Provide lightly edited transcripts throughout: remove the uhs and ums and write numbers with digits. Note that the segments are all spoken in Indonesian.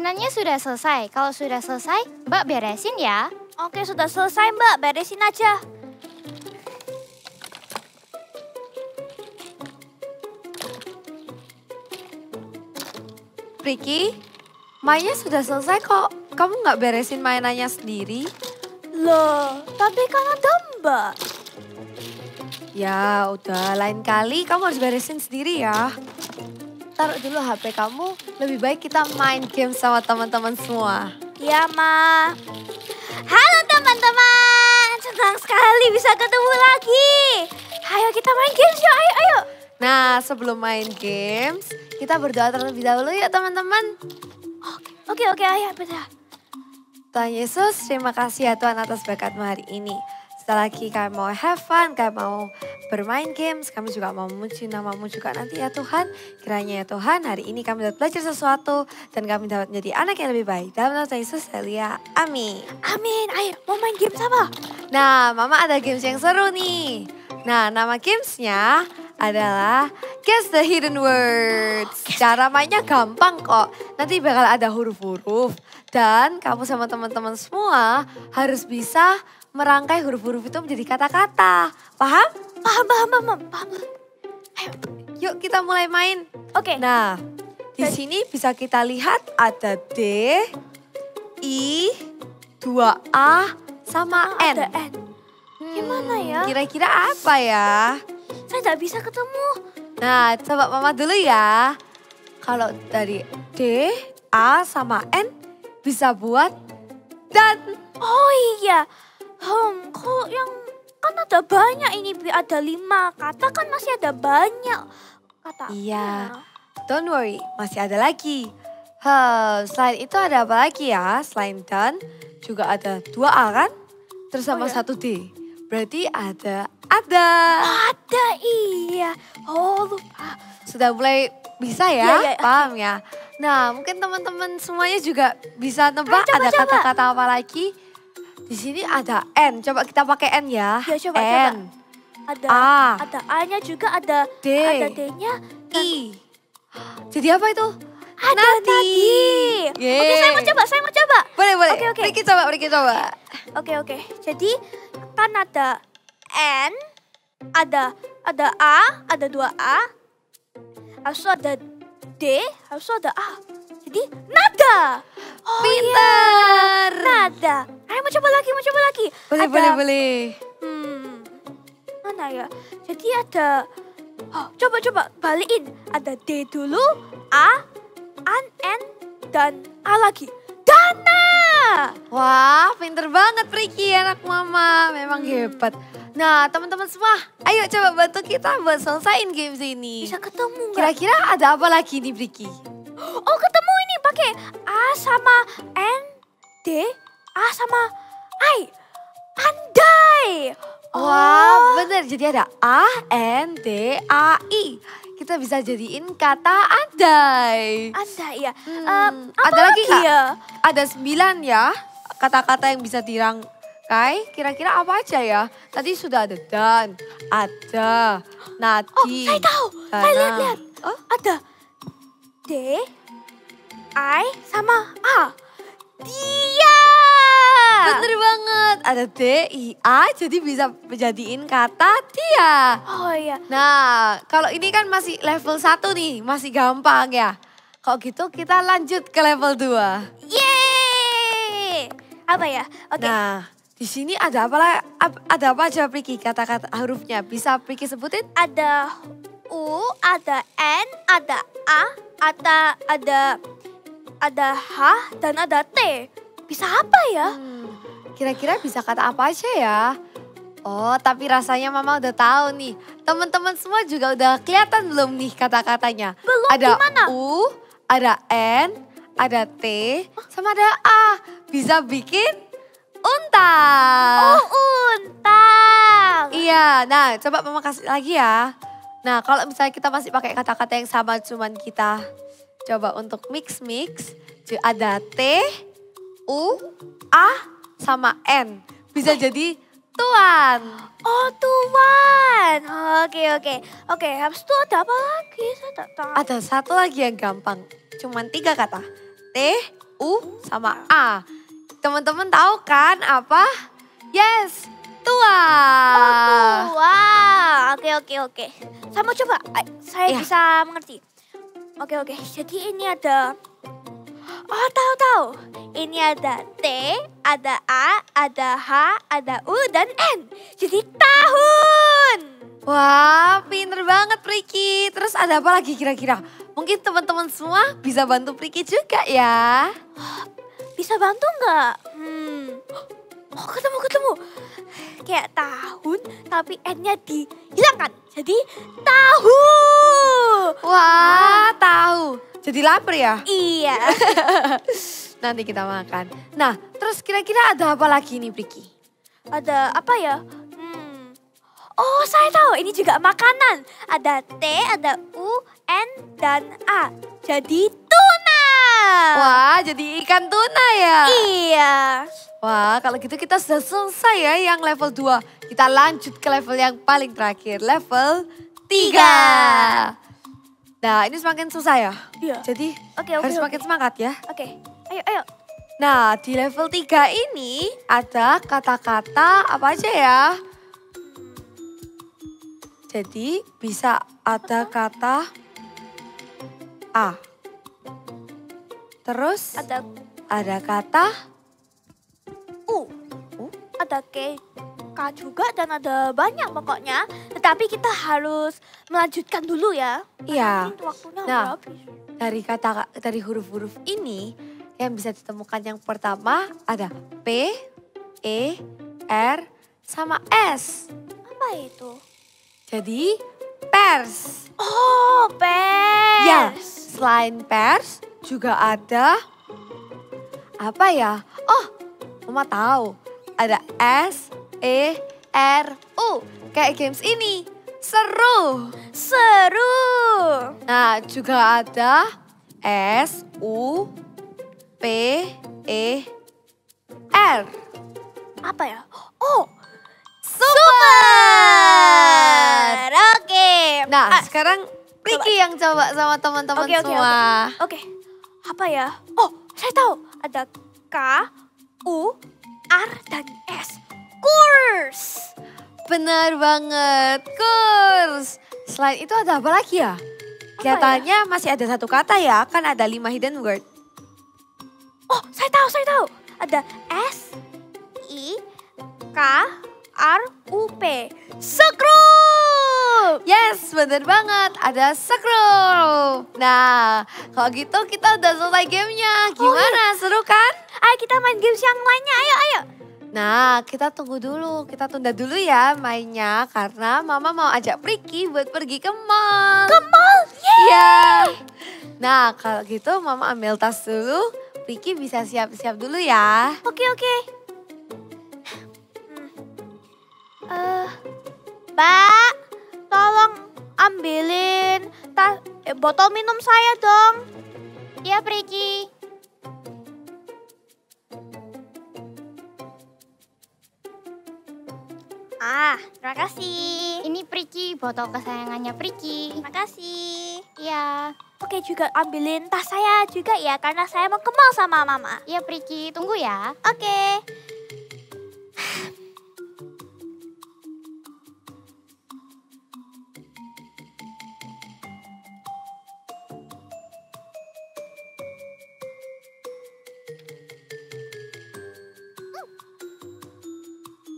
mainannya sudah selesai. Kalau sudah selesai, Mbak beresin ya. Oke, sudah selesai Mbak, beresin aja. Priki, mainnya sudah selesai kok. Kamu nggak beresin mainannya sendiri? Loh, tapi kan ada Mbak. Ya udah, lain kali kamu harus beresin sendiri ya. Taruh dulu HP kamu, lebih baik kita main game sama teman-teman semua. Ya, Ma. Halo teman-teman, senang sekali bisa ketemu lagi. Ayo kita main games yuk, ayo. Nah, sebelum main games, kita berdoa terlebih dahulu ya teman-teman. Oke, ayo betul. Tuhan Yesus, terima kasih ya Tuhan atas berkat-Mu hari ini. Setelah lagi kami mau have fun, kami mau bermain games, kami juga mau memuji nama-Mu juga nanti ya Tuhan. Kiranya ya Tuhan, hari ini kami dapat belajar sesuatu dan kami dapat menjadi anak yang lebih baik. Dalam nama Tuhan Yesus, haleluya. Amin. Amin, ayo mau main games apa? Nah, Mama ada games yang seru nih. Nah, nama gamesnya adalah Guess the Hidden Words. Cara mainnya gampang kok. Nanti bakal ada huruf-huruf. Dan kamu sama teman-teman semua harus bisa merangkai huruf-huruf itu menjadi kata-kata. Paham? Paham. Ayo, yuk kita mulai main. Oke. Nah, di sini bisa kita lihat ada D, I, 2A, sama N. Ada N. Gimana ya? Kira-kira apa ya? Saya nggak bisa ketemu. Nah, coba Mama dulu ya. Kalau dari D, A, sama N bisa buat dan. Oh iya. Kok yang kan ada banyak ini, ada 5 kata kan masih ada banyak kata. Iya. Don't worry, masih ada lagi. Selain itu ada apa lagi ya? Selain dan juga ada 2A kan? Terus sama Oh ya? 1D. Berarti ada. Ada, iya. Oh lupa. Sudah mulai bisa ya? Iya, Paham ya? Nah, mungkin teman-teman semuanya juga bisa nebak Coba. ada kata-kata apa lagi. Di sini ada N. Coba kita pakai N ya. Ya, coba. N, Ada A, ada A-nya juga, ada D, ada D-nya. I. Jadi apa itu? Ada Nadi. Yeay. Oke, saya mau coba. Boleh. Oke. Riki coba. Oke. Jadi kan ada N, ada A, ada 2A. Habis itu ada D, habis itu ada A. Jadi nada. Oh, Pintar. iya. Nada. Ayo mau coba lagi. Boleh. Mana ya? Jadi ada, coba balikin. Ada D dulu, A, N, dan A lagi. Dana. Wah, pinter banget Riki, anak mama. Memang hebat. Nah, teman-teman semua, ayo coba bantu kita buat selesaiin games ini. Bisa ketemu nggak? Kira-kira ada apa lagi nih, Riki? Oh, ketemu ini pakai A sama N, D, A sama I. Andai. Wah, bener. Jadi ada A, N, D, A, I. Kita bisa jadiin kata andai. Andai ya. Ada Apa lagi nggak? ya? Ada 9 ya kata-kata yang bisa dirangkai. Kira-kira apa aja ya? Tadi sudah ada dan, ada, nadi. Oh, saya tahu. Saya dana. lihat. Oh, Ada D, I sama A. Dia. bener banget. Ada D, I, A, jadi bisa menjadiin kata dia. Oh iya. Nah, kalau ini kan masih level 1 nih, masih gampang ya. Kalau gitu kita lanjut ke level 2. Yeay. Apa ya? Oke. Nah, di sini ada apa aja Priki kata-kata hurufnya? Bisa Priki sebutin? Ada U, ada N, ada A, ada H, dan ada T. Bisa apa ya? Kira-kira bisa kata apa aja ya? Oh, tapi rasanya Mama udah tahu nih. Teman-teman semua juga udah kelihatan belum nih kata-katanya? Belum, Ada gimana? U, ada N, ada T, sama ada A. Bisa bikin unta. Oh, unta. Iya, nah coba Mama kasih lagi ya. Nah kalau misalnya kita masih pakai kata-kata yang sama cuman kita coba untuk mix-mix. Ada T, U, A, sama N. Bisa jadi tuan. Oh, tuan. Oke, habis itu ada apa lagi? Saya tak tahu. Ada satu lagi yang gampang. Cuman 3 kata. T, U sama A. Teman-teman tahu kan apa? Yes, tua. Wah, oke. Saya mau coba, saya Iya. bisa mengerti. Oke, jadi ini ada, oh tahu. Ini ada T, ada A, ada H, ada U, dan N. Jadi tahun. Wah, pinter banget Priki. Terus ada apa lagi kira-kira? Mungkin teman-teman semua bisa bantu Priki juga ya. Bisa bantu nggak? Oh ketemu. Kayak tahun, tapi N-nya dihilangkan. Jadi tahu. Wah, tahu. Jadi lapar ya? Iya. Nanti kita makan. Nah, terus kira-kira ada apa lagi nih Priki? Ada apa ya? Oh, saya tahu. Ini juga makanan. Ada T, ada U, N, dan A. Jadi tuna. Wah, jadi ikan tuna ya? Iya. Wah, kalau gitu kita sudah selesai ya yang level 2. Kita lanjut ke level yang paling terakhir, level 3. Nah, ini semakin susah ya? Iya. Jadi Oke. harus makin semangat ya. Oke. Ayo. Nah, di level 3 ini ada kata-kata apa aja ya? Jadi bisa ada kata A. Terus ada kata U. Ada K juga dan ada banyak pokoknya. Tetapi kita harus melanjutkan dulu ya. Iya. Ini waktunya Nah, udah habis. dari huruf-huruf ini yang bisa ditemukan yang pertama ada P, E, R, sama S. Apa itu? Jadi pers. Oh, pers. Ya, selain pers juga ada apa ya? Oh, Mama tahu. Ada S, E, R, U. Kayak games ini. Seru. Nah, juga ada S, U, P, E, R. Apa ya? Oh, Super. Oke. Nah, sekarang Priki yang coba sama teman-teman Oke. semua. Oke. Apa ya? Oh, saya tahu. Ada K, U, R, dan S. Kurs. Benar banget, kurs. Selain itu ada apa lagi ya? Kelihatannya masih ada satu kata ya, kan ada 5 hidden word. Oh, saya tahu. Ada S, I, K, R, U, P. Sekrup. Yes, benar banget. Ada scroll. Nah, kalau gitu kita udah selesai gamenya. Gimana, seru kan? Ayo kita main games yang lainnya. Ayo. Nah, kita tunggu dulu. Kita tunda dulu ya mainnya. Karena Mama mau ajak Priki buat pergi ke mall. Ke mall? Iya. Nah, kalau gitu Mama ambil tas dulu. Priki bisa siap-siap dulu ya. Oke. Mbak, tolong ambilin botol minum saya dong. Iya, Priki. Terima kasih. Ini Priki, botol kesayangannya Priki. Terima kasih. Iya. Oke, juga ambilin tas saya juga ya, karena saya mau ke mall sama Mama. Iya, Priki. Tunggu ya. Oke.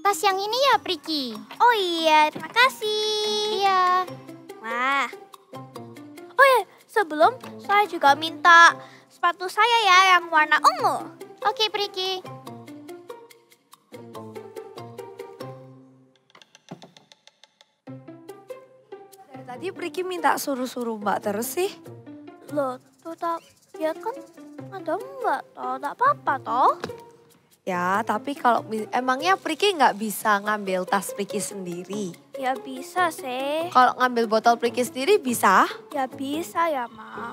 Tas yang ini ya, Priki. Oh iya, terima kasih. Iya. Wah. Oh ya, sebelum saya juga minta sepatu saya ya yang warna ungu. Oke, Priki. Dari tadi Priki minta suruh-suruh Mbak terus sih. Loh, tuh tak, ya kan ada Mbak toh, tak apa-apa toh. Ya, tapi kalau emangnya Priki nggak bisa ngambil tas Priki sendiri? Ya bisa sih. Kalau ngambil botol Priki sendiri bisa? Ya bisa ya, Ma.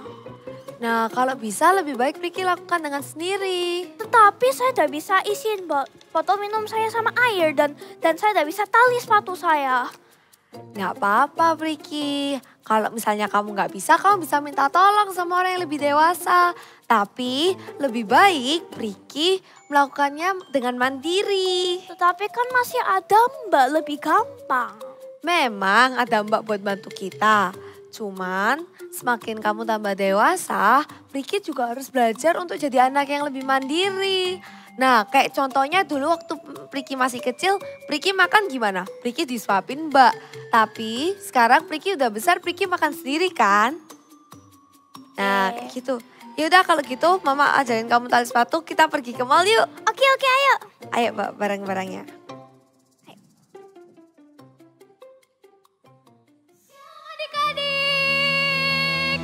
Nah, kalau bisa lebih baik Priki lakukan dengan sendiri. Tetapi saya tidak bisa isiin botol minum saya sama air dan saya tidak bisa tali sepatu saya. Nggak apa-apa Priki. Kalau misalnya kamu nggak bisa, kamu bisa minta tolong sama orang yang lebih dewasa. Tapi lebih baik Priki melakukannya dengan mandiri. Tetapi kan masih ada Mbak, lebih gampang. Memang ada Mbak buat bantu kita. Cuman semakin kamu tambah dewasa, Priki juga harus belajar untuk jadi anak yang lebih mandiri. Nah, kayak contohnya dulu waktu Priki masih kecil, Priki makan gimana? Priki disuapin Mbak. Tapi sekarang Priki udah besar, Priki makan sendiri kan? Nah, kayak gitu. Yaudah kalau gitu Mama ajarin kamu tali sepatu, kita pergi ke mall yuk. Oke, ayo. Ayo Mbak, barang-barangnya. Adik-adik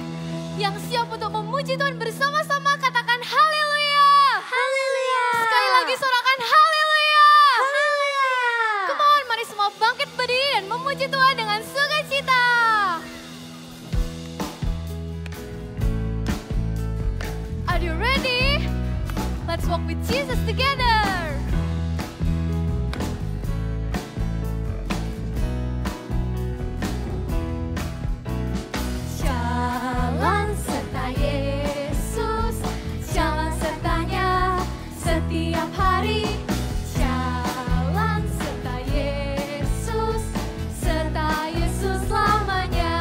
yang siap untuk memuji Tuhan bersama-sama, katakan haleluya. Haleluya. Sekali lagi sorakan haleluya. Haleluya. Come on, mari semua bangkit berdiri dan memuji Tuhan dengan sukacita. Are you ready? Let's walk with Jesus together. Jalan serta Yesus, jalan sertanya setiap hari. Jalan serta Yesus selamanya.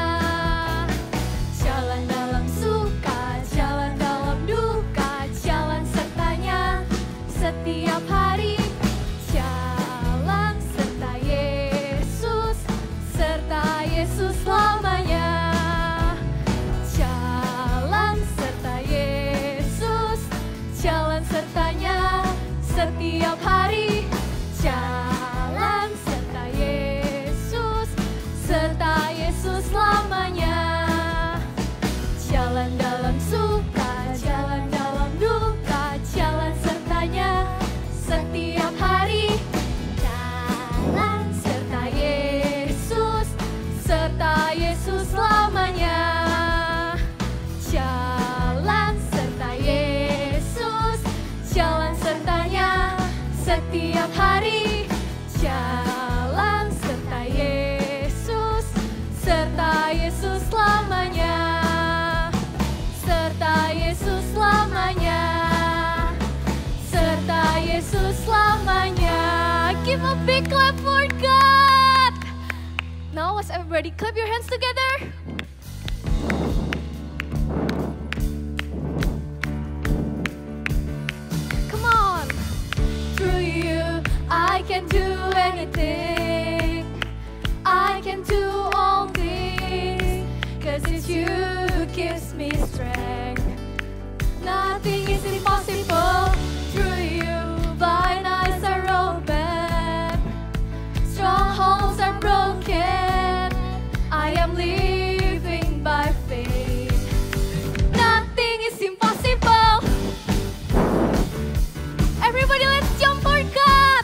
Jalan dalam suka, jalan dalam duka, jalan sertanya setiap hari. Jalan serta Yesus selamanya. Jalan serta Yesus, jalan sertanya setiap hari. Jalan serta Yesus selamanya. Jalan dalam suka, jalan dalam duka, jalan sertanya setiap hari. Jalan serta Yesus selamanya. Jalan serta Yesus, jalan sertanya setiap hari. Jalan serta Yesus selamanya. Serta Yesus selamanya. Serta Yesus selamanya. Give a big clap for God. Now let's everybody clap your hands together. Come on. Through you I can do anything. I can do all things. 'Cause it's you who gives me strength. Nothing is impossible. Through you blind eyes are open. Strongholds are broken. I am living by faith. Nothing is impossible. Everybody let's jump for God.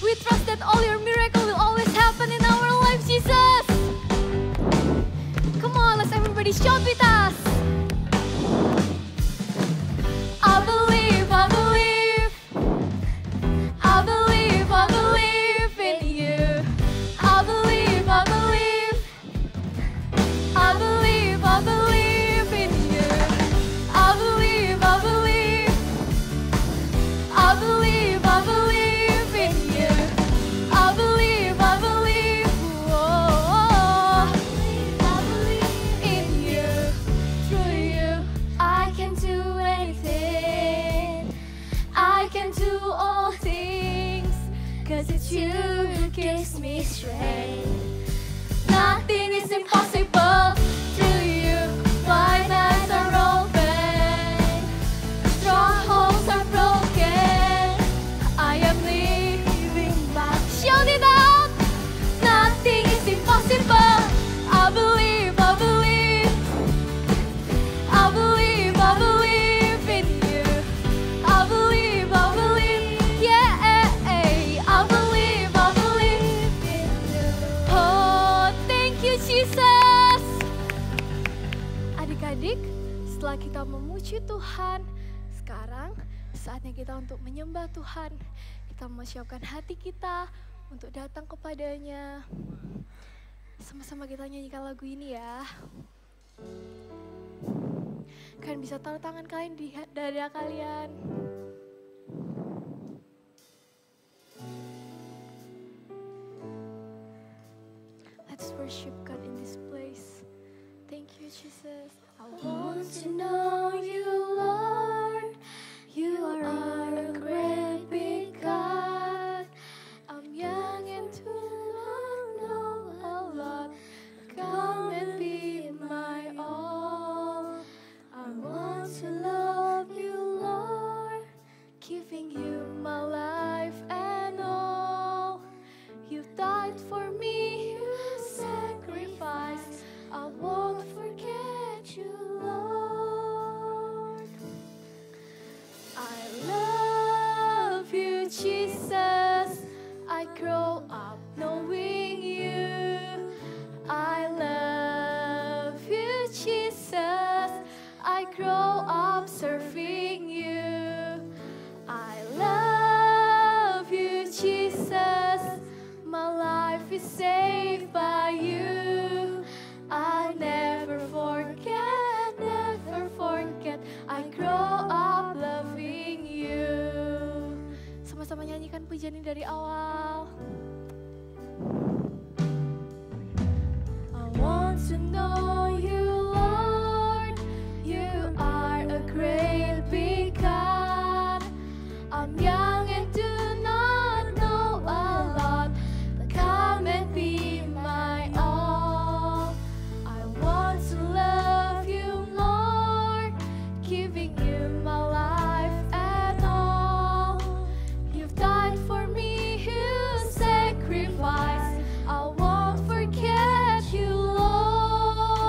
We trust that all your miracle will always happen in our lives, Jesus. Come on, let's everybody shout with us. I believe, I believe. I believe, I believe in you. I believe, I believe. I believe, I believe in you. I believe, I believe. I believe, I believe in you. I believe, I believe. Oh, I believe in you. Through you, I can do anything. I can do all things. 'Cause it's you who gives me strength. Nothing is impossible through you. Blind eyes are open. Strongholds are broken. I am living back. Shout it out. Nothing is impossible. I believe, I believe. I believe, I believe in you. I believe, I believe. Yeah, I believe in you. Oh, thank you, Jesus. Adik-adik, setelah kita memuji Tuhan, sekarang saatnya kita untuk menyembah Tuhan. Kita mempersiapkan hati kita untuk datang kepadanya. Sama-sama kita nyanyikan lagu ini ya. Kalian bisa taruh tangan kalian di dada kalian. Let's worship God in this place. Thank you, Jesus. I want to know you, Lord. You are a great big God. I'm young and do not know a lot. Come and be my all. I want to love you, Lord. Giving you my life and all. You died for me, you sacrificed. I won't forget you, Lord. I love you, Jesus. I grow up knowing you. I love you, Jesus. I grow up serving you. I love you, Jesus. My life is saved by you. I never forget, never forget. I grow up loving you. Sama-sama nyanyikan pujian ini dari awal. I want to know you, Lord. You are a great big God. I'm young and do not know a lot, but come and be my all. I want to love you, Lord, giving you my life and all. You've died for me, you sacrificed. I won't forget you, Lord.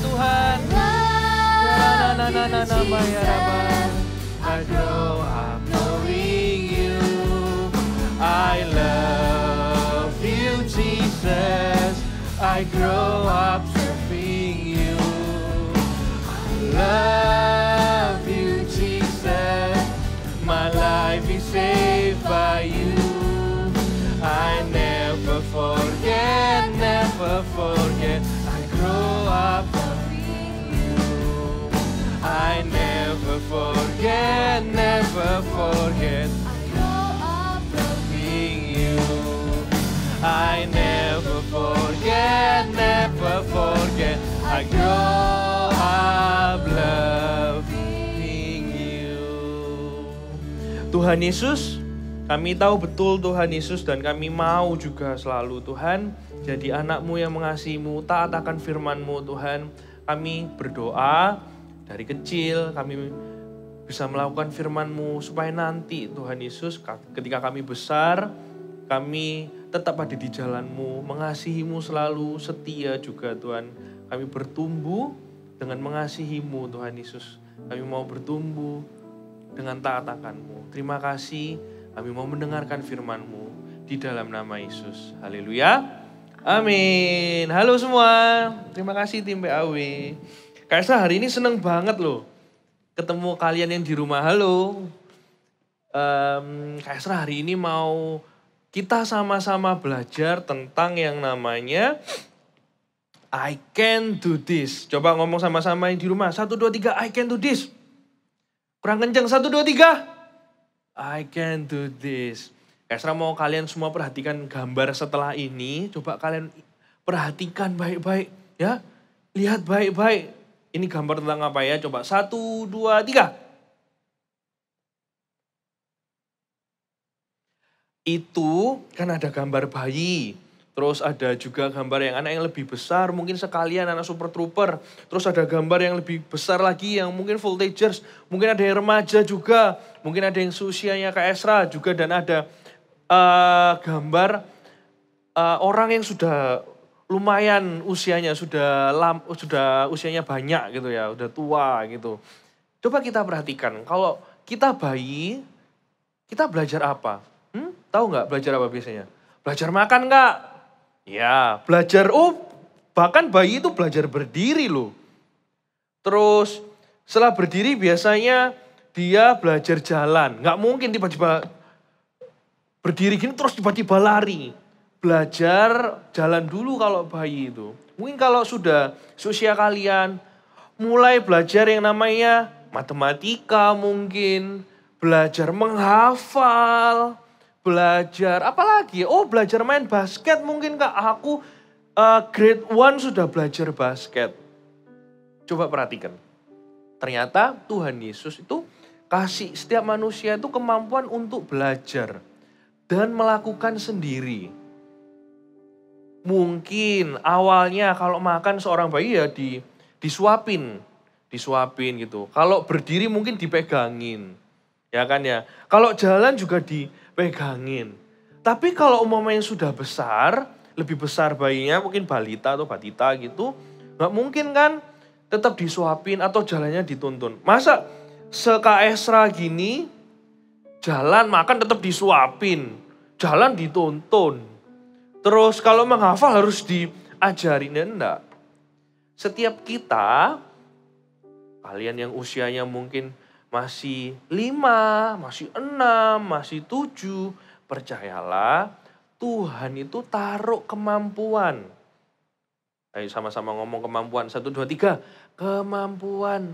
Tuhan. I grow up knowing you. I love you, Jesus. I grow up serving you. I love you, Jesus. My life is saved by you. I never forget, never forget. I grow up loving you. I never forget, never forget. I grow up loving you. I never forget, never forget. I grow up loving you. Tuhan Yesus, kami tahu betul Tuhan Yesus dan kami mau juga selalu Tuhan jadi anak-Mu yang mengasihi-Mu, taat akan firman-Mu Tuhan. Kami berdoa dari kecil kami bisa melakukan firman-Mu supaya nanti Tuhan Yesus ketika kami besar kami tetap ada di jalan-Mu, mengasihi-Mu selalu, setia juga Tuhan. Kami bertumbuh dengan mengasihi-Mu Tuhan Yesus. Kami mau bertumbuh dengan taat akan-Mu. Terima kasih. Kami mau mendengarkan firman-Mu di dalam nama Yesus. Haleluya. Amin. Halo semua. Terima kasih tim PAW. Kak Esra hari ini seneng banget loh. Ketemu kalian yang di rumah. Halo. Kak Esra hari ini mau kita sama-sama belajar tentang yang namanya I can do this. Coba ngomong sama-sama yang di rumah. 1, 2, 3, I can do this. Kurang kencang. 1, 2, 3. I can do this. Esra mau kalian semua perhatikan gambar setelah ini. Coba kalian perhatikan baik-baik ya. Lihat baik-baik. Ini gambar tentang apa ya? Coba 1, 2, 3. Itu kan ada gambar bayi. Terus ada juga gambar yang anak yang lebih besar, mungkin sekalian anak super trooper. Terus ada gambar yang lebih besar lagi yang mungkin voltagers. Mungkin ada yang remaja juga, mungkin ada yang seusianya Kak Esra juga. Dan ada gambar orang yang sudah lumayan usianya, sudah usianya banyak gitu ya, udah tua gitu. Coba kita perhatikan, kalau kita bayi, kita belajar apa? Tahu nggak belajar apa biasanya? Belajar makan nggak? Ya, belajar, bahkan bayi itu belajar berdiri loh. Terus setelah berdiri biasanya dia belajar jalan. Nggak mungkin tiba-tiba berdiri gini terus tiba-tiba lari. Belajar jalan dulu kalau bayi itu. Mungkin kalau sudah seusia kalian mulai belajar yang namanya matematika mungkin. Belajar menghafal. Belajar apa lagi? Belajar main basket mungkin Kak. Aku grade 1 sudah belajar basket. Coba perhatikan. Ternyata Tuhan Yesus itu kasih setiap manusia itu kemampuan untuk belajar. Dan melakukan sendiri. Mungkin awalnya kalau makan seorang bayi ya disuapin. Disuapin gitu. Kalau berdiri mungkin dipegangin. Ya kan ya. Kalau jalan juga dipegangin. Tapi kalau umpamanya sudah besar, lebih besar bayinya, mungkin balita atau batita gitu, nggak mungkin kan tetap disuapin atau jalannya dituntun. Masa se-Kak Esra gini, jalan makan tetap disuapin, jalan dituntun. Terus kalau menghafal harus diajarin, enggak. Setiap kita, kalian yang usianya mungkin masih 5, masih 6, masih 7. Percayalah Tuhan itu taruh kemampuan. Ayo sama-sama ngomong kemampuan. 1, 2, 3. Kemampuan.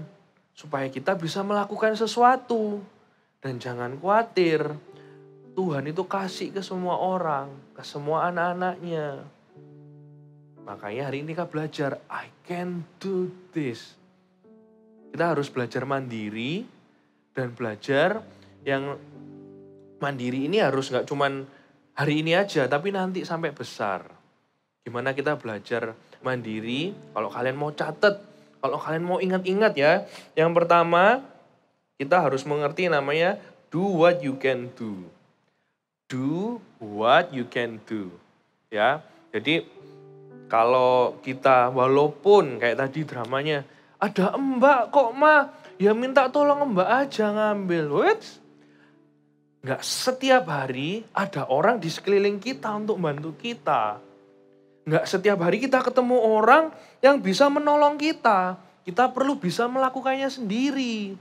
Supaya kita bisa melakukan sesuatu. Dan jangan khawatir. Tuhan itu kasih ke semua orang. Ke semua anak-anaknya. Makanya hari ini kita belajar. I can do this. Kita harus belajar mandiri. Dan belajar yang mandiri ini harus gak cuman hari ini aja, tapi nanti sampai besar. Gimana kita belajar mandiri, kalau kalian mau catat, kalau kalian mau ingat-ingat ya. Yang pertama, kita harus mengerti namanya do what you can do. Do what you can do. Ya, jadi Kalau kita walaupun kayak tadi dramanya, ada mbak kok ma, ya minta tolong mbak aja ngambil. Wait, nggak setiap hari ada orang di sekeliling kita untuk bantu kita. Nggak setiap hari kita ketemu orang yang bisa menolong kita. Kita perlu bisa melakukannya sendiri.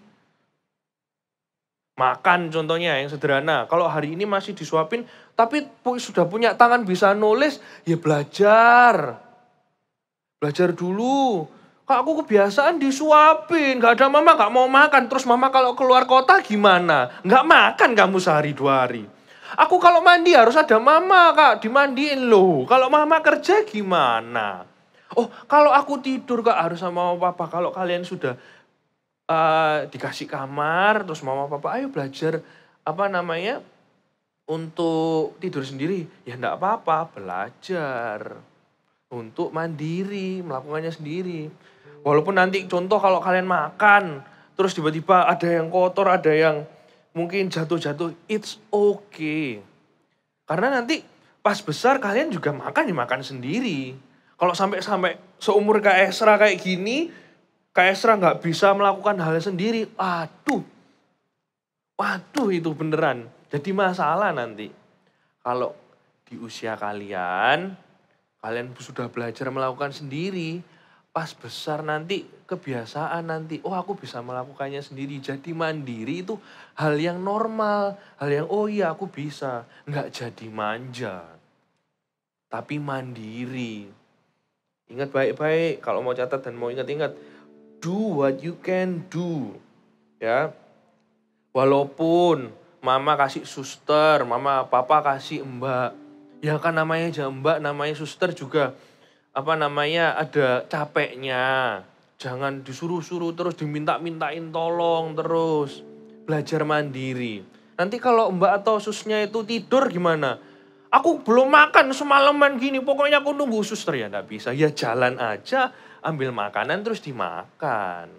Makan contohnya yang sederhana. Kalau hari ini masih disuapin, tapi sudah punya tangan bisa nulis, ya belajar. Belajar dulu. Kak aku kebiasaan disuapin, gak ada mama gak mau makan. Terus mama kalau keluar kota gimana? Gak makan kamu sehari 2 hari. Aku kalau mandi harus ada mama kak, dimandiin loh. Kalau mama kerja gimana? Oh kalau aku tidur kak harus sama mama papa. Kalau kalian sudah dikasih kamar, terus mama papa ayo belajar untuk tidur sendiri. Ya enggak apa-apa, belajar untuk mandiri, melakukannya sendiri. Walaupun nanti contoh kalau kalian makan, terus tiba-tiba ada yang kotor, ada yang mungkin jatuh-jatuh, it's okay. Karena nanti pas besar kalian juga makan sendiri. Kalau sampai seumur Kak Esra kayak gini, Kak Esra nggak bisa melakukan hal sendiri, waduh itu beneran. Jadi masalah nanti. Kalau di usia kalian sudah belajar melakukan sendiri, pas besar nanti kebiasaan nanti, aku bisa melakukannya sendiri. Jadi mandiri itu hal yang normal, hal yang iya aku bisa. Nggak jadi manja, tapi mandiri. Ingat baik-baik, kalau mau catat dan mau ingat-ingat, do what you can do. Ya. Walaupun mama kasih suster, mama papa kasih mbak. Ya kan namanya aja mbak, namanya suster juga ada capeknya. Jangan disuruh-suruh terus, diminta-mintain tolong terus. Belajar mandiri. Nanti kalau mbak atau susnya itu tidur gimana? Aku belum makan semalaman gini, pokoknya aku nunggu suster. Ya enggak bisa, ya jalan aja, ambil makanan terus dimakan.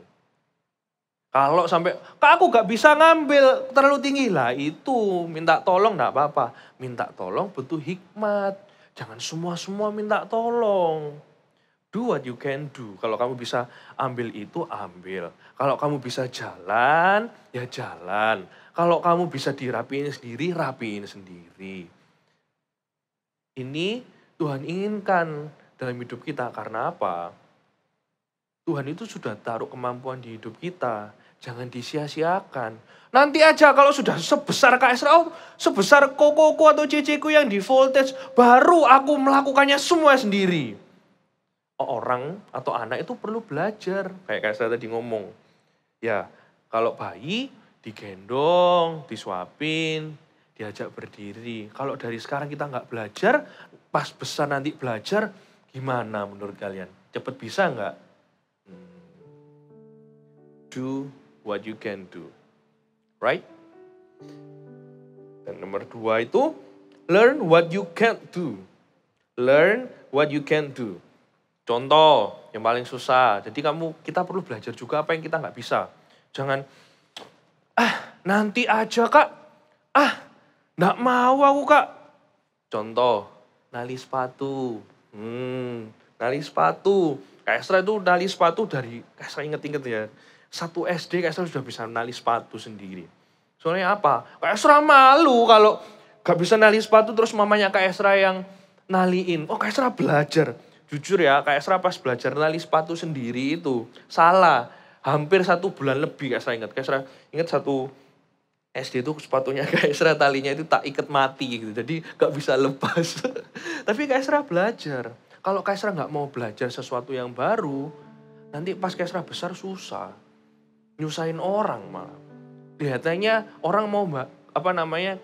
Kalau sampai, kak aku gak bisa ngambil terlalu tinggi lah, itu minta tolong enggak apa-apa. Minta tolong butuh hikmat, jangan semua minta tolong. Do what you can do. Kalau kamu bisa ambil itu, ambil. Kalau kamu bisa jalan, ya jalan. Kalau kamu bisa dirapiin sendiri, rapiin sendiri. Ini Tuhan inginkan dalam hidup kita. Karena apa? Tuhan itu sudah taruh kemampuan di hidup kita. Jangan disia-siakan. Nanti aja kalau sudah sebesar Kak Esra, sebesar kokoku atau ceceku yang di voltage, baru aku melakukannya semua sendiri. Orang atau anak itu perlu belajar. Kayak Kak Esra tadi ngomong. Ya, kalau bayi digendong, disuapin, diajak berdiri. Kalau dari sekarang kita nggak belajar, pas besar nanti belajar, gimana menurut kalian? Cepet bisa nggak? Do what you can do. Right? Dan nomor 2 itu, learn what you can't do. Learn what you can't do. Contoh yang paling susah. Jadi kita perlu belajar juga apa yang kita nggak bisa. Jangan, nanti aja kak. Nggak mau aku kak. Contoh, nali sepatu. Nali sepatu. Kak Esra itu nali sepatu dari, Kak Esra inget-inget ya. 1 SD Kak Esra sudah bisa nali sepatu sendiri. Soalnya apa? Kak Esra malu kalau gak bisa nali sepatu terus mamanya Kak Esra yang naliin. Kak Esra belajar. Jujur ya, Kak Esra pas belajar nali sepatu sendiri itu salah. Hampir 1 bulan lebih Kak Esra ingat. Kak Esra ingat 1 SD itu sepatunya Kak Esra talinya itu tak ikat mati gitu. Jadi gak bisa lepas. Tapi Kak Esra belajar. Kalau Kak Esra gak mau belajar sesuatu yang baru, nanti pas Kak Esra besar susah. Nyusahin orang malah. Kelihatannya orang mau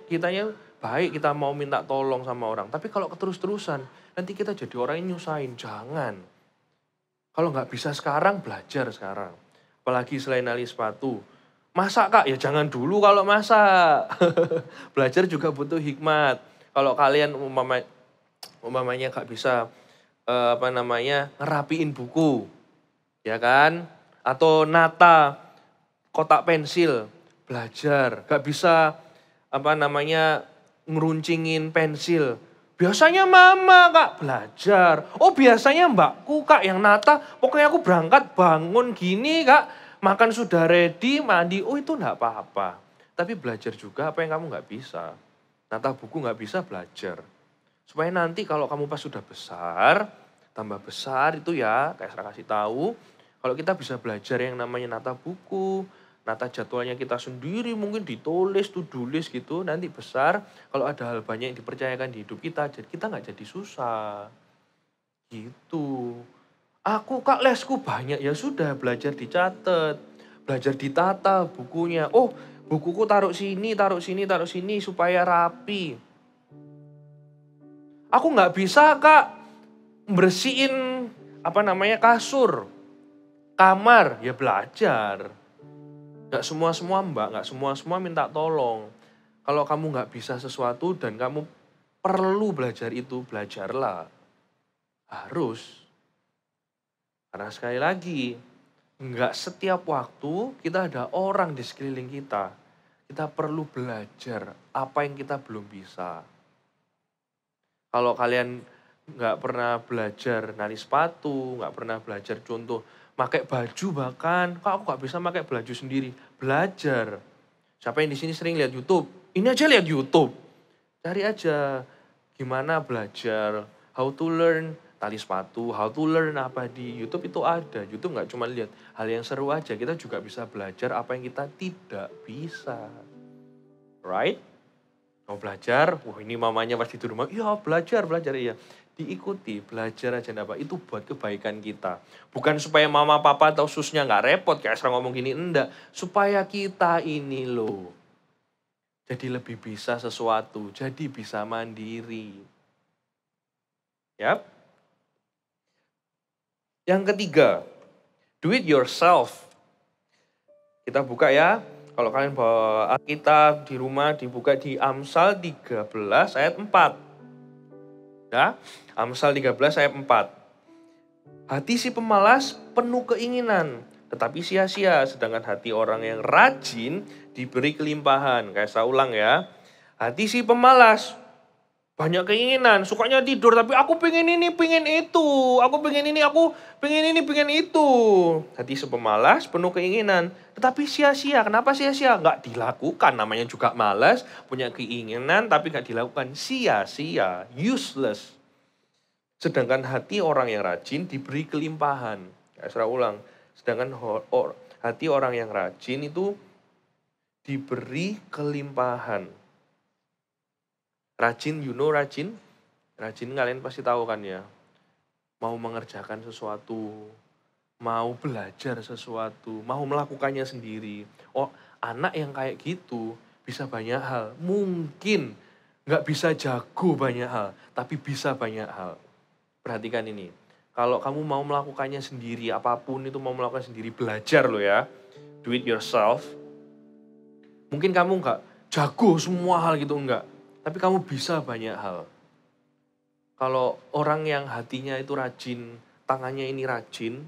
kitanya baik, kita mau minta tolong sama orang. Tapi kalau terus-terusan, nanti kita jadi orang yang nyusahin. Jangan. Kalau nggak bisa sekarang, belajar sekarang. Apalagi selain nali sepatu. Masak kak? Ya jangan dulu kalau masak. Belajar juga butuh hikmat. Kalau kalian umpamanya nggak bisa ngerapiin buku. Ya kan? Atau nata kotak pensil. Belajar. Gak bisa ngeruncingin pensil. Biasanya mama kak belajar. Oh biasanya mbakku kak yang nata. Pokoknya aku berangkat bangun gini kak. Makan sudah ready, mandi. Oh itu enggak apa-apa. Tapi belajar juga apa yang kamu nggak bisa. Nata buku nggak bisa belajar. Supaya nanti kalau kamu pas sudah besar, tambah besar itu ya, kayak saya kasih tahu. Kalau kita bisa belajar yang namanya nata buku, nata jadwalnya kita sendiri, mungkin ditulis, to-do list gitu. Nanti besar, kalau ada hal banyak yang dipercayakan di hidup kita, jadi kita nggak jadi susah. Gitu. Aku kak lesku banyak, ya sudah belajar dicatat, belajar ditata bukunya. Oh bukuku taruh sini, taruh sini, taruh sini supaya rapi. Aku nggak bisa kak bersihin kasur, kamar, ya belajar. Gak semua mbak, gak semua minta tolong. Kalau kamu gak bisa sesuatu dan kamu perlu belajar itu, belajarlah. Harus. Karena sekali lagi, gak setiap waktu kita ada orang di sekeliling kita. Kita perlu belajar apa yang kita belum bisa. Kalau kalian gak pernah belajar nari sepatu, gak pernah belajar contoh, pakai baju bahkan, kok aku gak bisa pakai baju sendiri? Belajar. Siapa yang di sini sering lihat YouTube? Ini aja lihat YouTube. Cari aja gimana belajar, how to learn tali sepatu, how to learn apa di YouTube itu ada. YouTube gak cuma lihat hal yang seru aja, kita juga bisa belajar apa yang kita tidak bisa. Right? Mau belajar, wah ini mamanya pasti di rumah, iya belajar, iya. Diikuti, belajar aja apa itu buat kebaikan kita. Bukan supaya mama, papa atau susnya nggak repot, kayak sekarang ngomong gini, enggak. Supaya kita ini loh, jadi lebih bisa sesuatu, jadi bisa mandiri. Yap. Yang ketiga, do it yourself. Kita buka ya, kalau kalian bawa Alkitab di rumah, dibuka di Amsal 13 ayat 4. Ya, Amsal 13 ayat 4. Hati si pemalas penuh keinginan, tetapi sia-sia. Sedangkan hati orang yang rajin diberi kelimpahan. Kayak saya ulang ya. Hati si pemalas banyak keinginan, sukanya tidur. Tapi aku pengen ini, pengen itu. Aku pengen ini, aku pengen ini, pengen itu. Hati si pemalas penuh keinginan, tetapi sia-sia. Kenapa sia-sia? Nggak dilakukan, namanya juga malas. Punya keinginan tapi nggak dilakukan. Sia-sia, useless. Sedangkan hati orang yang rajin diberi kelimpahan. Saya ulang. Sedangkan hati orang yang rajin itu diberi kelimpahan. Rajin, you know rajin? Rajin kalian pasti tahu kan ya. Mau mengerjakan sesuatu, mau belajar sesuatu, mau melakukannya sendiri. Oh, anak yang kayak gitu bisa banyak hal. Mungkin nggak bisa jago banyak hal, tapi bisa banyak hal. Perhatikan ini. Kalau kamu mau melakukannya sendiri, apapun itu mau melakukan sendiri, belajar loh ya. Do it yourself. Mungkin kamu nggak jago semua hal gitu, enggak. Tapi kamu bisa banyak hal. Kalau orang yang hatinya itu rajin, tangannya ini rajin,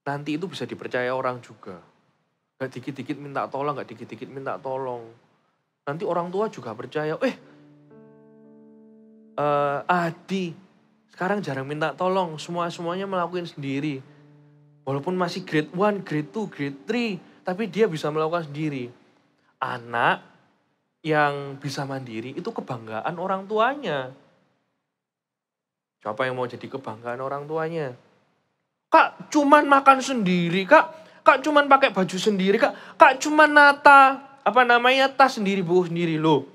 nanti itu bisa dipercaya orang juga. Gak dikit-dikit minta tolong, gak dikit-dikit minta tolong. Nanti orang tua juga percaya, Adi sekarang jarang minta tolong, semuanya melakukan sendiri. Walaupun masih grade 1, grade 2, grade 3, tapi dia bisa melakukan sendiri. Anak yang bisa mandiri itu kebanggaan orang tuanya. Siapa yang mau jadi kebanggaan orang tuanya? Kak cuman makan sendiri, Kak cuman pakai baju sendiri, Kak cuman nata tas sendiri, buku sendiri loh.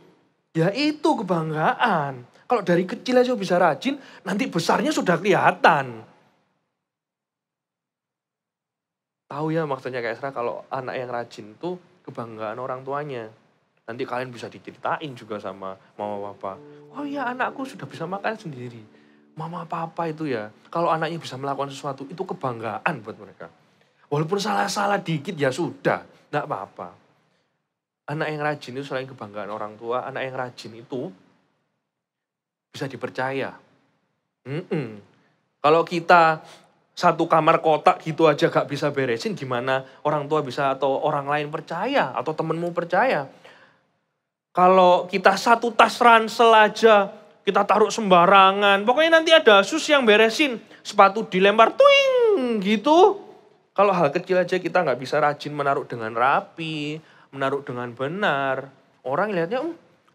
Ya itu kebanggaan. Kalau dari kecil aja bisa rajin, nanti besarnya sudah kelihatan. Tahu ya maksudnya kayak Esra, kalau anak yang rajin itu kebanggaan orang tuanya. Nanti kalian bisa diceritain juga sama mama papa. Oh iya anakku sudah bisa makan sendiri. Mama papa itu ya, kalau anaknya bisa melakukan sesuatu itu kebanggaan buat mereka. Walaupun salah-salah dikit ya sudah, enggak apa-apa. Anak yang rajin itu selain kebanggaan orang tua, anak yang rajin itu bisa dipercaya. Kalau kita satu kamar kotak gitu aja gak bisa beresin, gimana orang tua bisa atau orang lain percaya atau temenmu percaya? Kalau kita satu tas ransel aja kita taruh sembarangan. Pokoknya nanti ada sus yang beresin. Sepatu dilempar, tuing gitu. Kalau hal kecil aja kita nggak bisa rajin menaruh dengan rapi, menaruh dengan benar. Orang lihatnya,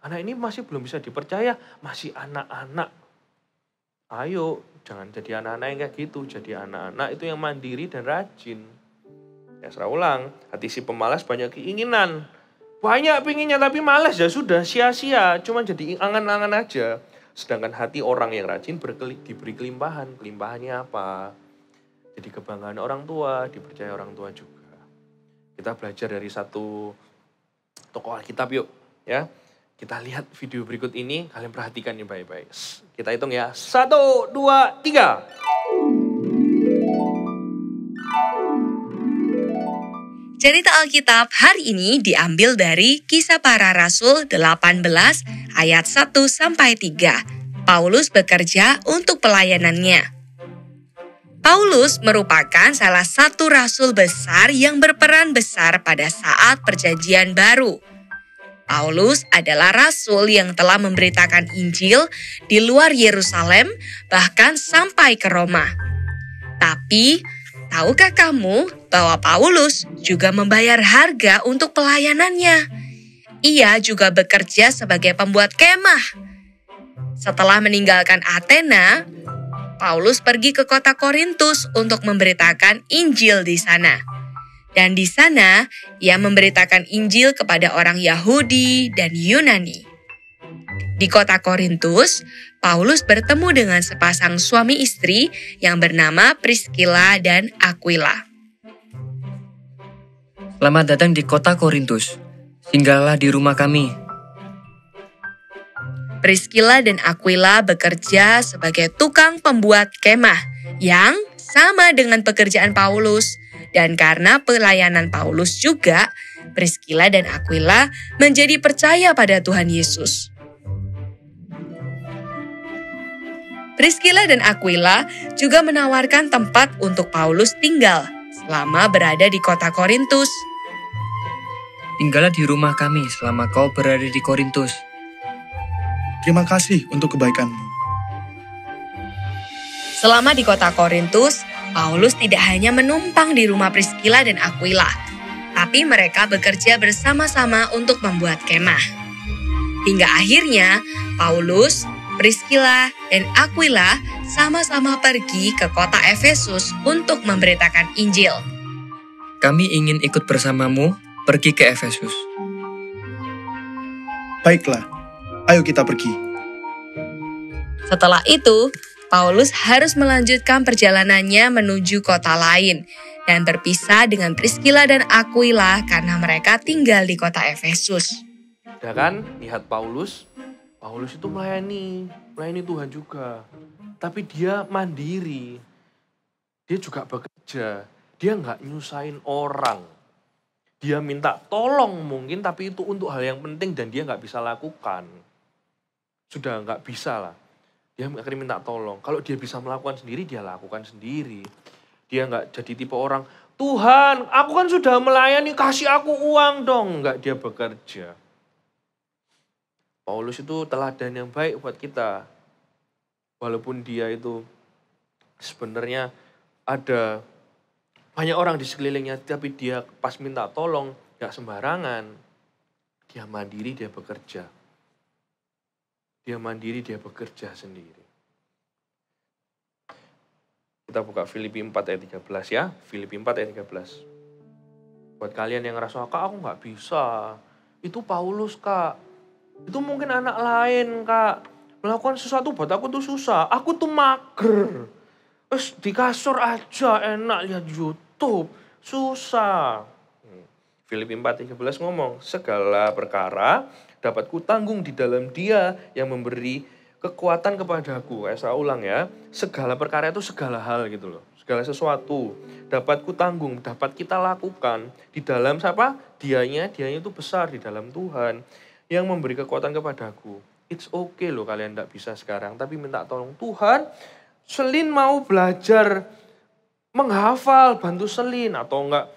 anak ini masih belum bisa dipercaya, masih anak-anak. Ayo, jangan jadi anak-anak yang kayak gitu. Jadi anak-anak itu yang mandiri dan rajin. Ya saya ulang, hati si pemalas banyak keinginan. Banyak pinginnya tapi malas ya sudah, sia-sia. Cuma jadi angan-angan aja. Sedangkan hati orang yang rajin diberi kelimpahan. Kelimpahannya apa? Jadi kebanggaan orang tua, dipercaya orang tua juga. Kita belajar dari satu tokoh Alkitab yuk. Ya, kita lihat video berikut ini, kalian perhatikan nih baik-baik. Kita hitung ya, 1, 2, 3. Cerita Alkitab hari ini diambil dari Kisah Para Rasul 18 ayat 1-3. Paulus bekerja untuk pelayanannya. Paulus merupakan salah satu rasul besar yang berperan besar pada saat Perjanjian Baru. Paulus adalah rasul yang telah memberitakan Injil di luar Yerusalem, bahkan sampai ke Roma. Tapi, tahukah kamu bahwa Paulus juga membayar harga untuk pelayanannya? Ia juga bekerja sebagai pembuat kemah. Setelah meninggalkan Athena, Paulus pergi ke kota Korintus untuk memberitakan Injil di sana. Dan di sana, ia memberitakan Injil kepada orang Yahudi dan Yunani. Di kota Korintus, Paulus bertemu dengan sepasang suami istri yang bernama Priscilla dan Aquila. Selamat datang di kota Korintus. Singgahlah di rumah kami. Priscilla dan Aquila bekerja sebagai tukang pembuat kemah yang sama dengan pekerjaan Paulus. Dan karena pelayanan Paulus juga, Priscilla dan Aquila menjadi percaya pada Tuhan Yesus. Priscilla dan Aquila juga menawarkan tempat untuk Paulus tinggal selama berada di kota Korintus. Tinggallah di rumah kami selama kau berada di Korintus. Terima kasih untuk kebaikanmu. Selama di kota Korintus, Paulus tidak hanya menumpang di rumah Priscilla dan Aquila, tapi mereka bekerja bersama-sama untuk membuat kemah. Hingga akhirnya, Paulus, Priscilla, dan Aquila sama-sama pergi ke kota Efesus untuk memberitakan Injil. Kami ingin ikut bersamamu pergi ke Efesus. Baiklah, ayo kita pergi. Setelah itu, Paulus harus melanjutkan perjalanannya menuju kota lain dan berpisah dengan Priscilla dan Aquila karena mereka tinggal di kota Efesus. Ya kan, lihat Paulus itu melayani Tuhan juga. Tapi dia mandiri, dia juga bekerja, dia nggak nyusahin orang. Dia minta tolong mungkin, tapi itu untuk hal yang penting dan dia nggak bisa lakukan. Sudah nggak bisa lah. Dia akhirnya minta tolong. Kalau dia bisa melakukan sendiri, dia lakukan sendiri. Dia nggak jadi tipe orang, Tuhan, aku kan sudah melayani, kasih aku uang dong. Nggak, dia bekerja. Paulus itu teladan yang baik buat kita. Walaupun dia itu sebenarnya ada banyak orang di sekelilingnya, tapi dia pas minta tolong, nggak sembarangan. Dia mandiri, dia bekerja. Dia mandiri, dia bekerja sendiri. Kita buka Filipi 4 ayat 13 ya. Filipi 4 ayat 13. Buat kalian yang ngerasa, Kak aku nggak bisa. Itu Paulus Kak. Itu mungkin anak lain Kak. Melakukan sesuatu buat aku tuh susah. Aku tuh mager. Terus di kasur aja enak lihat YouTube. Susah. Filipi 4 ayat 13 ngomong, segala perkara dapat kutanggung di dalam Dia yang memberi kekuatan kepadaku. Saya ulang ya, segala perkara itu segala hal gitu loh. Segala sesuatu dapat kutanggung, dapat kita lakukan di dalam siapa? Dianya itu besar di dalam Tuhan yang memberi kekuatan kepadaku. It's okay loh kalian tidak bisa sekarang, tapi minta tolong Tuhan. Selin mau belajar menghafal, bantu Selin atau enggak.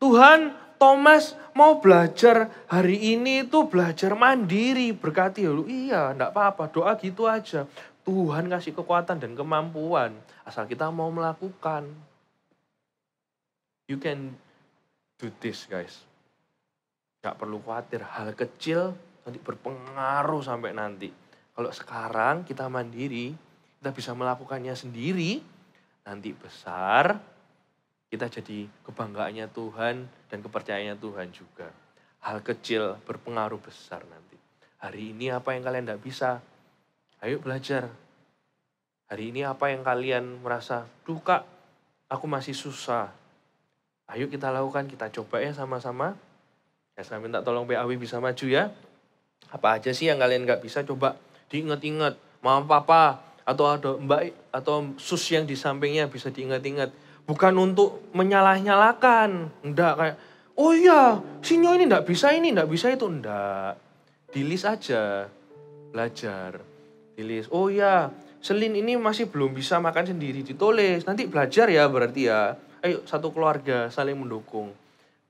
Tuhan Thomas mau belajar hari ini tuh belajar mandiri, berkati lu. Iya, enggak apa-apa, doa gitu aja. Tuhan kasih kekuatan dan kemampuan, asal kita mau melakukan. You can do this, guys. Gak perlu khawatir, hal kecil nanti berpengaruh sampai nanti. Kalau sekarang kita mandiri, kita bisa melakukannya sendiri, nanti besar, kita jadi kebanggaannya Tuhan dan kepercayaannya Tuhan juga. Hal kecil berpengaruh besar nanti. Hari ini apa yang kalian tidak bisa? Ayo belajar. Hari ini apa yang kalian merasa, duh Kak, aku masih susah. Ayo kita lakukan, kita coba ya sama-sama. Saya minta tolong PAW bisa maju ya. Apa aja sih yang kalian nggak bisa, coba diingat-ingat. Mama papa atau ada mbak atau sus yang di sampingnya bisa diingat-ingat. Bukan untuk menyalah-nyalakan. Enggak kayak, oh iya Sinyo ini enggak bisa itu. Enggak. Dilis aja. Belajar. Dilis, oh iya Selin ini masih belum bisa makan sendiri. Ditulis. Nanti belajar ya berarti ya. Ayo satu keluarga saling mendukung.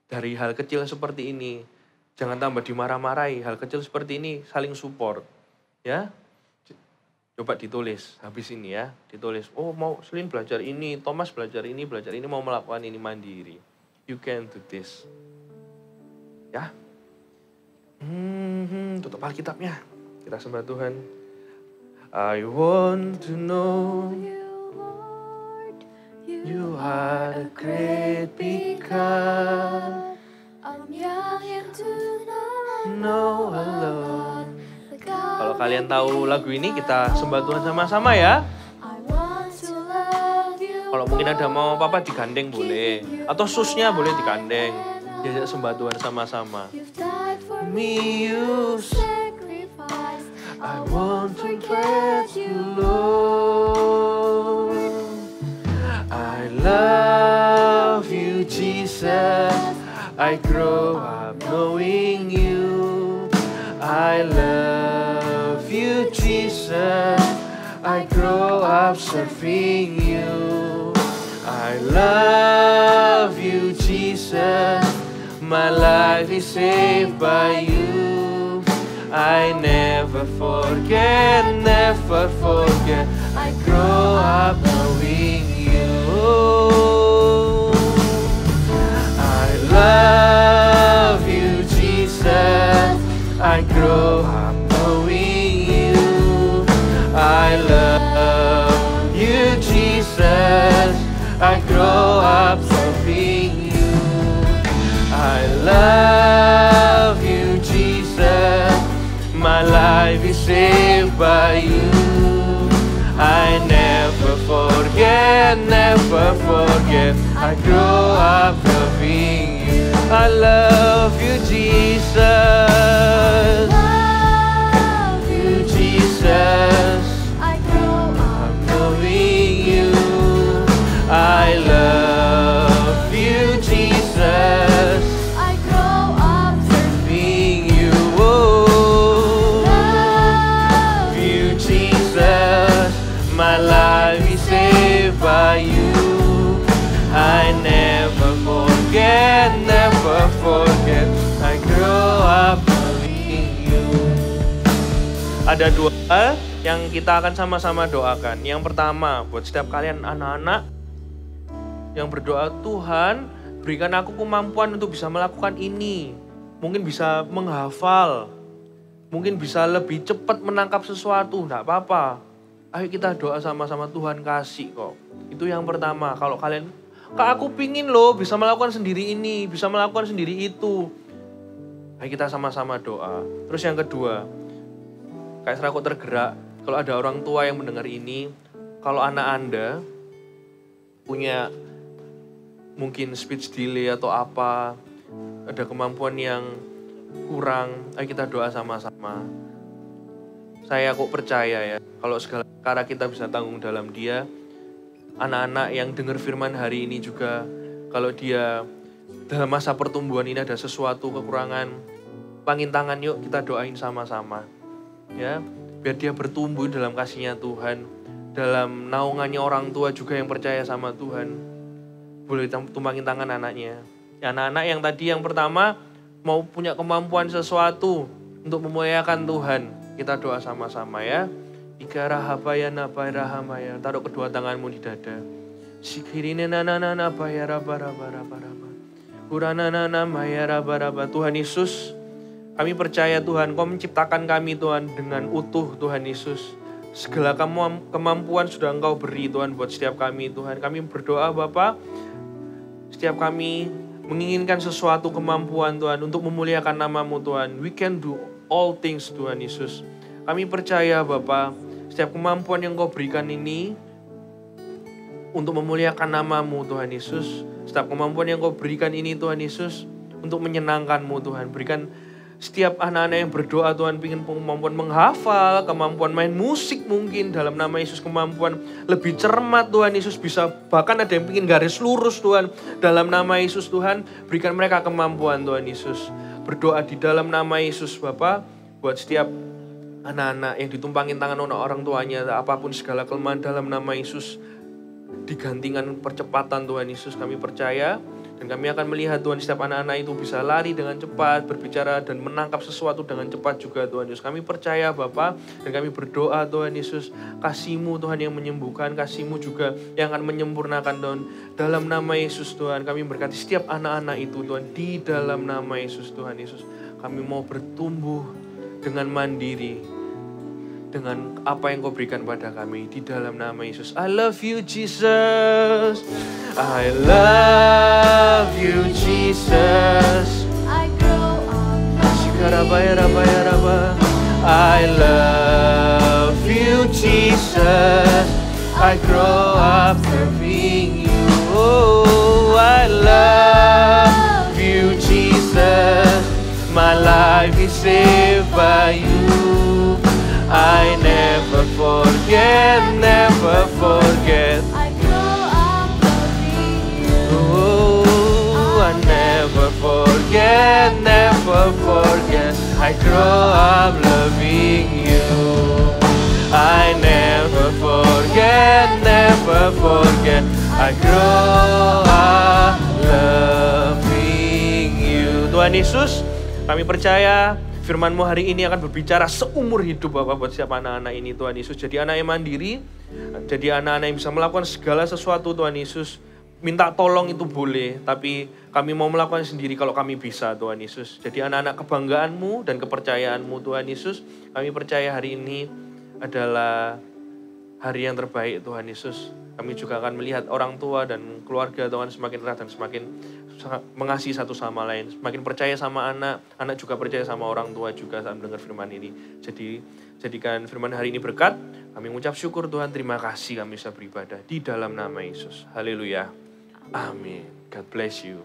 Dari hal kecil seperti ini. Jangan tambah dimarah-marahi. Hal kecil seperti ini saling support. Ya. Coba ditulis habis ini ya. Ditulis, oh mau Selin belajar ini, Thomas belajar ini, mau melakukan ini mandiri. You can do this. Ya. Tutup Alkitabnya. Kita sembah Tuhan. I want to know you are a great big God. I'm young to know a lot. Kalau kalian tahu lagu ini kita sembah Tuhan sama-sama ya. Kalau mungkin ada mau papa digandeng boleh. Atau susnya boleh digandeng. Diajak sembah Tuhan sama-sama. Me you sacrifice. I want to praise you Lord. I love you Jesus. I grow up knowing you. I love you, Jesus. I grow up serving you. I love you, Jesus. My life is saved by you. I never forget, never forget. I grow up knowing you. I love you, Jesus. I grow up knowing you. I love you, Jesus. I grow up serving you. I love you, Jesus. My life is saved by you. I never forget, never forget. I grow up loving you. I love you, Jesus. Jesus, I grow up knowing you. I love you, Jesus. I grow up serving you. Oh, love you, Jesus. My life is saved by you. I never forget, never forget. I grow up knowing you. Ada dua hal yang kita akan sama-sama doakan. Yang pertama, buat setiap kalian anak-anak yang berdoa, Tuhan berikan aku kemampuan untuk bisa melakukan ini. Mungkin bisa menghafal, mungkin bisa lebih cepat menangkap sesuatu, enggak apa-apa. Ayo kita doa sama-sama, Tuhan kasih kok. Itu yang pertama. Kalau kalian, Kak aku pingin loh bisa melakukan sendiri ini, bisa melakukan sendiri itu. Ayo kita sama-sama doa. Terus yang kedua, kayak serah kok tergerak, kalau ada orang tua yang mendengar ini, kalau anak Anda punya mungkin speech delay atau apa, ada kemampuan yang kurang, ayo kita doa sama-sama. Saya kok percaya ya, kalau segala perkara kita bisa tanggung dalam Dia. Anak-anak yang dengar firman hari ini juga, kalau dia dalam masa pertumbuhan ini ada sesuatu kekurangan, pangin tangan yuk kita doain sama-sama. Ya, biar dia bertumbuh dalam kasih-Nya Tuhan, dalam naungannya orang tua juga yang percaya sama Tuhan. Boleh tumpangin tangan anaknya. Ya, anak-anak yang tadi yang pertama mau punya kemampuan sesuatu untuk memuliakan Tuhan. Kita doa sama-sama ya. Ika rahabaya nabaya rahamaya. Taruh kedua tanganmu di dada. Sikirine nanana baya raba raba raba raba. Kuranana maya raba raba. Tuhan Yesus, kami percaya Tuhan, Kau menciptakan kami Tuhan dengan utuh Tuhan Yesus. Segala kemampuan sudah Engkau beri Tuhan buat setiap kami Tuhan. Kami berdoa Bapa, setiap kami menginginkan sesuatu kemampuan Tuhan untuk memuliakan nama-Mu Tuhan. We can do all things Tuhan Yesus. Kami percaya Bapa, setiap kemampuan yang Kau berikan ini untuk memuliakan nama-Mu Tuhan Yesus. Setiap kemampuan yang Kau berikan ini Tuhan Yesus untuk menyenangkan-Mu Tuhan. Berikan setiap anak-anak yang berdoa Tuhan ingin kemampuan menghafal, kemampuan main musik mungkin dalam nama Yesus, kemampuan lebih cermat Tuhan Yesus, bisa bahkan ada yang ingin garis lurus Tuhan dalam nama Yesus Tuhan, berikan mereka kemampuan Tuhan Yesus. Berdoa di dalam nama Yesus Bapa buat setiap anak-anak yang ditumpangin tangan orang tuanya, apapun segala kelemahan dalam nama Yesus digantikan percepatan Tuhan Yesus. Kami percaya dan kami akan melihat Tuhan setiap anak-anak itu bisa lari dengan cepat, berbicara dan menangkap sesuatu dengan cepat juga Tuhan Yesus. Kami percaya Bapa dan kami berdoa Tuhan Yesus, kasih-Mu Tuhan yang menyembuhkan, kasih-Mu juga yang akan menyempurnakan Tuhan. Dalam nama Yesus Tuhan kami berkati setiap anak-anak itu Tuhan, di dalam nama Yesus Tuhan Yesus. Kami mau bertumbuh dengan mandiri, dengan apa yang Kau berikan pada kami di dalam nama Yesus. I love you Jesus. I love you Jesus. I grow up. I love you Jesus. I grow up serving you. Oh, I love you Jesus. My life is saved by you. I never forget, never forget. I grow up loving you. Oh, I never forget, never forget. I grow up loving you. I never forget, never forget. I grow up loving you. Tuhan Yesus, kami percaya Firman-Mu hari ini akan berbicara seumur hidup Bapak buat setiap anak-anak ini Tuhan Yesus. Jadi anak yang mandiri, jadi anak-anak yang bisa melakukan segala sesuatu Tuhan Yesus. Minta tolong itu boleh, tapi kami mau melakukan sendiri kalau kami bisa Tuhan Yesus. Jadi anak-anak kebanggaan-Mu dan kepercayaan-Mu Tuhan Yesus. Kami percaya hari ini adalah hari yang terbaik Tuhan Yesus. Kami juga akan melihat orang tua dan keluarga Tuhan semakin erat dan semakin mengasihi satu sama lain. Semakin percaya sama anak, anak juga percaya sama orang tua juga saat mendengar firman ini. Jadi jadikan firman hari ini berkat. Kami mengucap syukur Tuhan, terima kasih kami bisa beribadah di dalam nama Yesus. Haleluya. Amin. God bless you.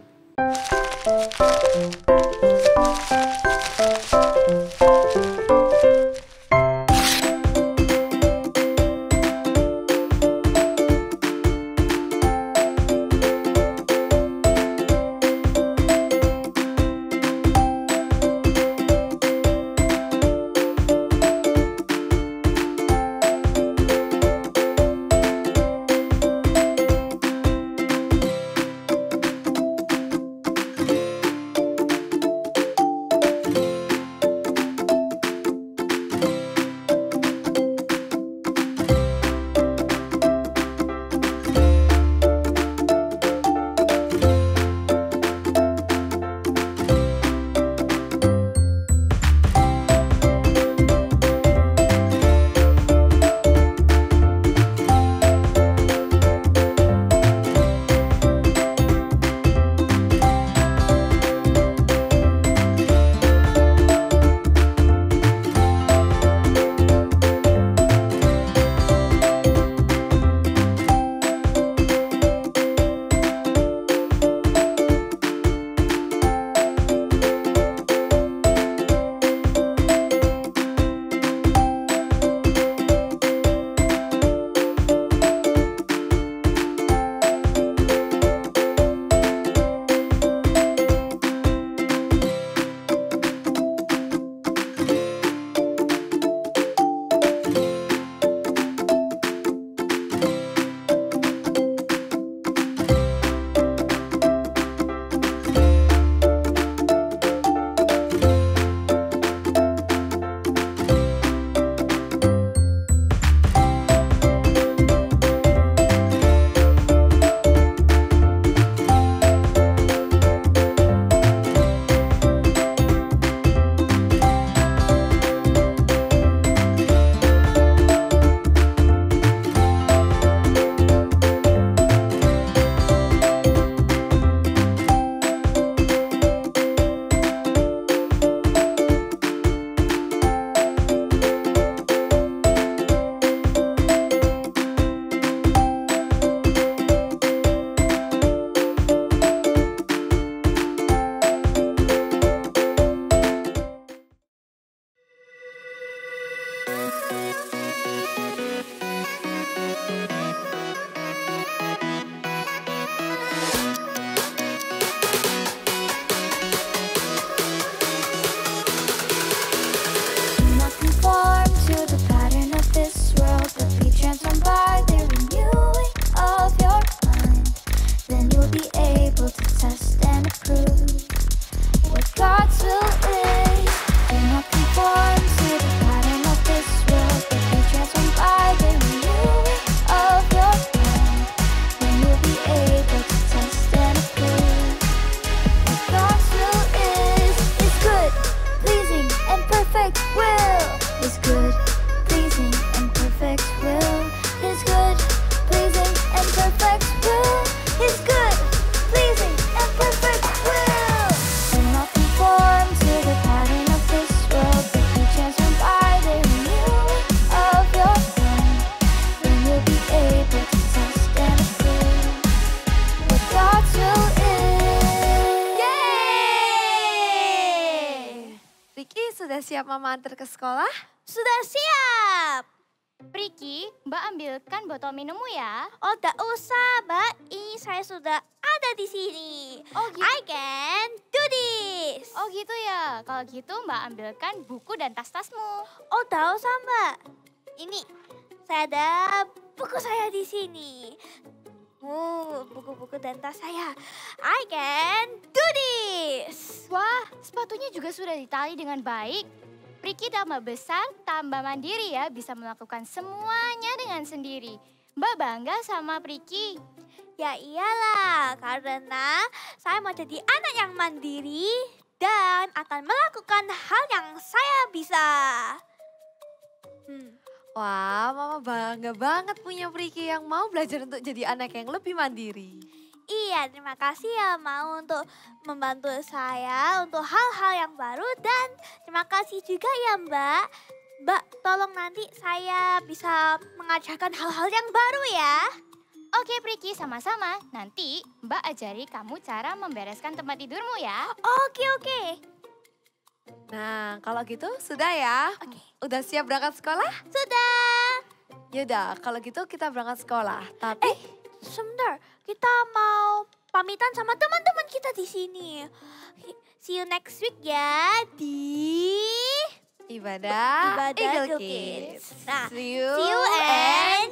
siap Mama antar ke sekolah? Sudah siap. Priki, Mbak ambilkan botol minummu ya. Oh, tak usah, Mbak. Ini saya sudah ada di sini. Oh gitu. I can do this. Oh gitu ya. Kalau gitu Mbak ambilkan buku dan tas-tasmu. Oh, tak usah, Mbak. Ini saya ada buku saya di sini. Buku-buku dan tas saya. I can do this. Wah, sepatunya juga sudah ditali dengan baik. Priki tambah besar, tambah mandiri ya, bisa melakukan semuanya dengan sendiri. Mbak bangga sama Priki. Ya iyalah, karena saya mau jadi anak yang mandiri dan akan melakukan hal yang saya bisa. Wah, Mama bangga banget punya Priki yang mau belajar untuk jadi anak yang lebih mandiri. Iya, terima kasih ya mau untuk membantu saya untuk hal-hal yang baru dan terima kasih juga ya Mbak. Mbak, tolong nanti saya bisa mengajarkan hal-hal yang baru ya. Oke Priki, sama-sama. Nanti Mbak ajari kamu cara membereskan tempat tidurmu ya. Oke. Nah, kalau gitu sudah ya? Oke. Udah siap berangkat sekolah? Sudah. Yaudah, kalau gitu kita berangkat sekolah. Tapi Sebentar, kita mau pamitan sama teman-teman kita di sini. See you next week ya di Ibadah Ibadah Eagle Eagle Kids. Kids. Nah, See you see you and